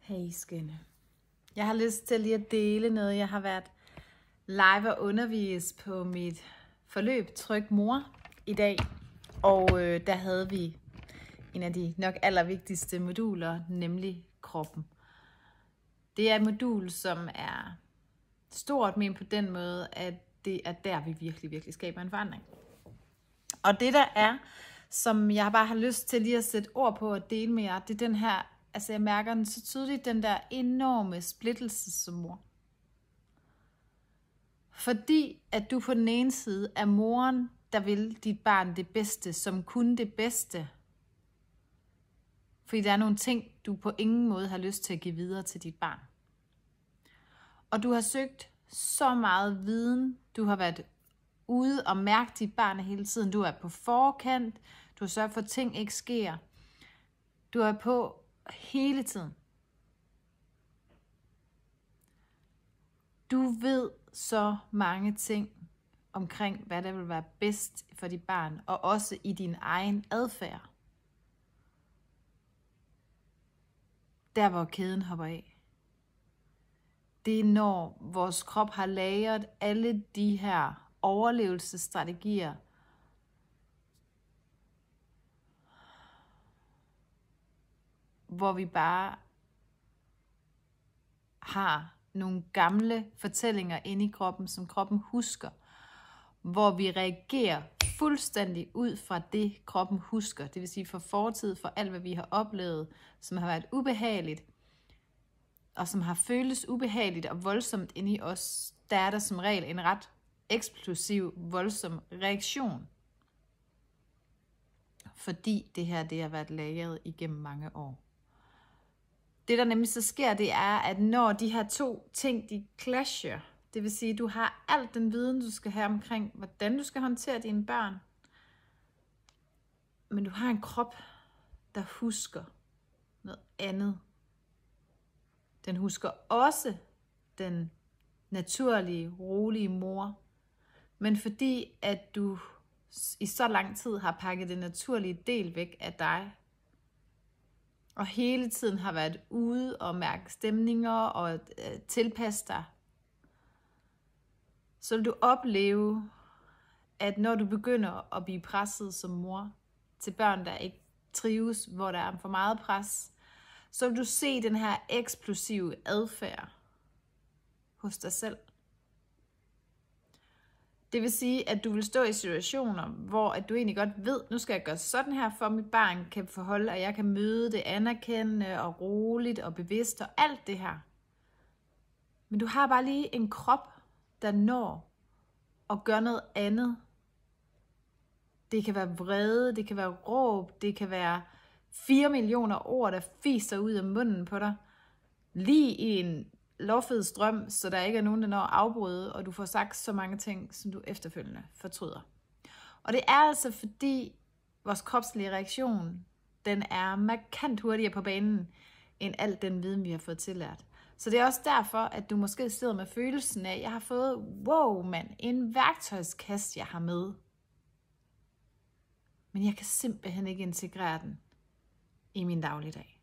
Hey skønne. Jeg har lyst til lige at dele noget. Jeg har været live og undervise på mit forløb Tryg Mor i dag. Og der havde vi en af de nok allervigtigste moduler, nemlig kroppen. Det er et modul, som er stort, men på den måde, at det er der, vi virkelig skaber en forandring. Og det der er, som jeg bare har lyst til lige at sætte ord på og dele med jer, det er den her. Altså jeg mærker den så tydeligt, den der enorme splittelse som mor. Fordi at du på den ene side er moren, der vil dit barn det bedste, som kun det bedste. Fordi der er nogle ting, du på ingen måde har lyst til at give videre til dit barn. Og du har søgt så meget viden, du har været ude og mærke dit barn hele tiden. Du er på forkant, du har sørget for, at ting ikke sker. Du er på hele tiden. Du ved så mange ting omkring, hvad der vil være bedst for dit barn, og også i din egen adfærd. Der hvor kæden hopper af. Det er når vores krop har lagret alle de her overlevelsesstrategier, hvor vi bare har nogle gamle fortællinger inde i kroppen, som kroppen husker, hvor vi reagerer fuldstændig ud fra det, kroppen husker. Det vil sige for fortid, for alt, hvad vi har oplevet, som har været ubehageligt, og som har føltes ubehageligt og voldsomt inde i os, der er der som regel en ret eksplosiv, voldsom reaktion. Fordi det her, det har været lagret igennem mange år. Det der nemlig så sker, det er, at når de her to ting, de clasher, det vil sige, at du har alt den viden, du skal have omkring, hvordan du skal håndtere dine børn, men du har en krop, der husker noget andet. Den husker også den naturlige, rolige mor, men fordi at du i så lang tid har pakket den naturlige del væk af dig, og hele tiden har været ude og mærke stemninger og tilpasse dig, så vil du opleve, at når du begynder at blive presset som mor til børn, der ikke trives, hvor der er for meget pres, så vil du se den her eksplosive adfærd hos dig selv. Det vil sige, at du vil stå i situationer, hvor at du egentlig godt ved, nu skal jeg gøre sådan her, for at mit barn kan forholde, og jeg kan møde det anerkendende og roligt og bevidst og alt det her. Men du har bare lige en krop, der når at gøre noget andet. Det kan være vrede, det kan være råb, det kan være 4 millioner ord, der fiser ud af munden på dig. Lige i en lovfed strøm, så der ikke er nogen, der når at afbryde, og du får sagt så mange ting, som du efterfølgende fortryder. Og det er altså fordi, vores kropslige reaktion, den er markant hurtigere på banen, end al den viden, vi har fået tillært. Så det er også derfor, at du måske sidder med følelsen af, at jeg har fået, wow mand, en værktøjskasse, jeg har med. Men jeg kan simpelthen ikke integrere den i min dagligdag.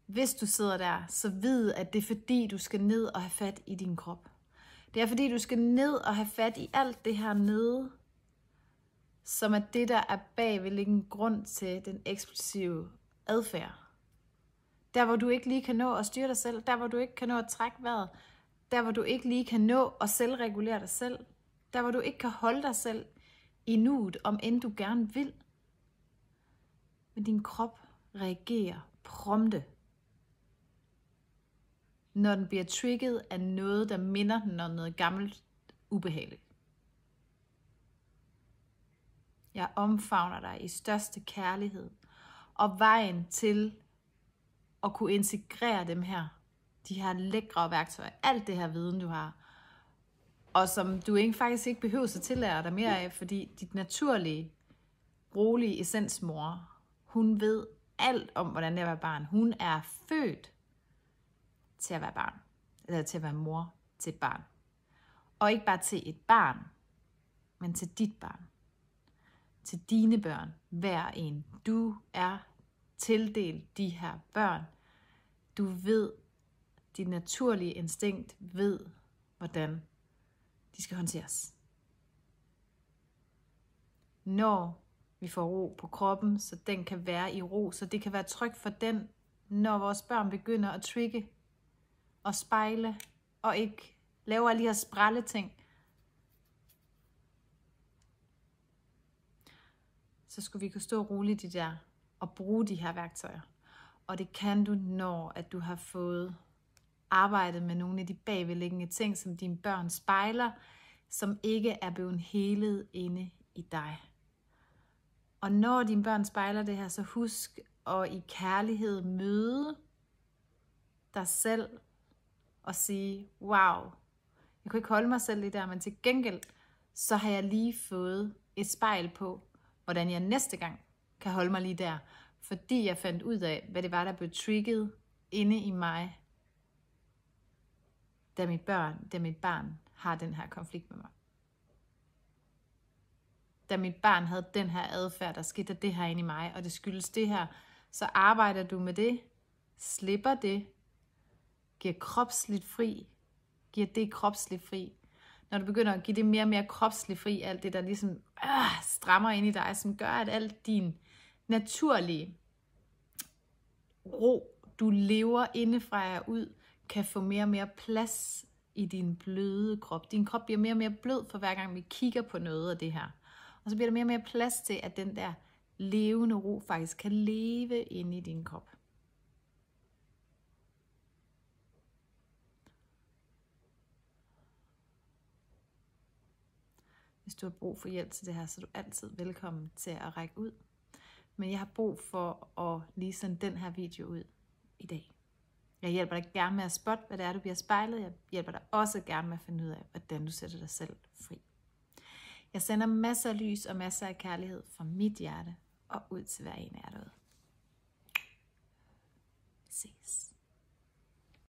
Hvis du sidder der, så vid, at det er fordi, du skal ned og have fat i din krop. Det er fordi, du skal ned og have fat i alt det her nede, som er det, der er bag ved hvilken grund til den eksplosive adfærd. Der, hvor du ikke lige kan nå at styre dig selv, der, hvor du ikke kan nå at trække vejret, der, hvor du ikke lige kan nå at selvregulere dig selv, der, hvor du ikke kan holde dig selv i nuet, om end du gerne vil. Men din krop reagerer prompte, når den bliver trigget af noget, der minder den om noget gammelt ubehageligt. Jeg omfavner dig i største kærlighed, og vejen til at kunne integrere dem her, de her lækre værktøjer, alt det her viden, du har, og som du faktisk ikke behøver at tillære dig mere af, fordi dit naturlige, rolige essensmor, hun ved alt om, hvordan det er at være barn. Hun er født til at være barn, eller til at være mor til et barn. Og ikke bare til et barn, men til dit barn. Til dine børn, hver en. Du er tildelt de her børn, Du ved, dit naturlige instinkt ved, hvordan de skal håndteres. Når vi får ro på kroppen, så den kan være i ro, så det kan være trygt for den, når vores børn begynder at trigge og spejle, og ikke laver alle de her sprælle ting, så skulle vi kunne stå roligt i der og bruge de her værktøjer. Og det kan du, når at du har fået arbejdet med nogle af de bagvedliggende ting, som dine børn spejler, som ikke er blevet helet inde i dig. Og når dine børn spejler det her, så husk at i kærlighed møde dig selv og sige, wow, jeg kunne ikke holde mig selv i der, men til gengæld, så har jeg lige fået et spejl på, hvordan jeg næste gang kan holde mig lige der, fordi jeg fandt ud af, hvad det var, der blev trigget inde i mig, da mit barn har den her konflikt med mig. Da mit barn havde den her adfærd, der skete det her inde i mig, og det skyldes det her, så arbejder du med det, slipper det, giver kropsligt fri, Når du begynder at give det mere og mere kropsligt fri, alt det der ligesom strammer ind i dig, som gør, at alt din naturlige ro, du lever indefra og ud, kan få mere og mere plads i din bløde krop. Din krop bliver mere og mere blød, for hver gang vi kigger på noget af det her. Og så bliver der mere og mere plads til, at den der levende ro faktisk kan leve inde i din krop. Hvis du har brug for hjælp til det her, så er du altid velkommen til at række ud. Men jeg har brug for at lige sende den her video ud i dag. Jeg hjælper dig gerne med at spotte, hvad det er, du bliver spejlet. Jeg hjælper dig også gerne med at finde ud af, hvordan du sætter dig selv fri. Jeg sender masser af lys og masser af kærlighed fra mit hjerte og ud til hver en af jer derude.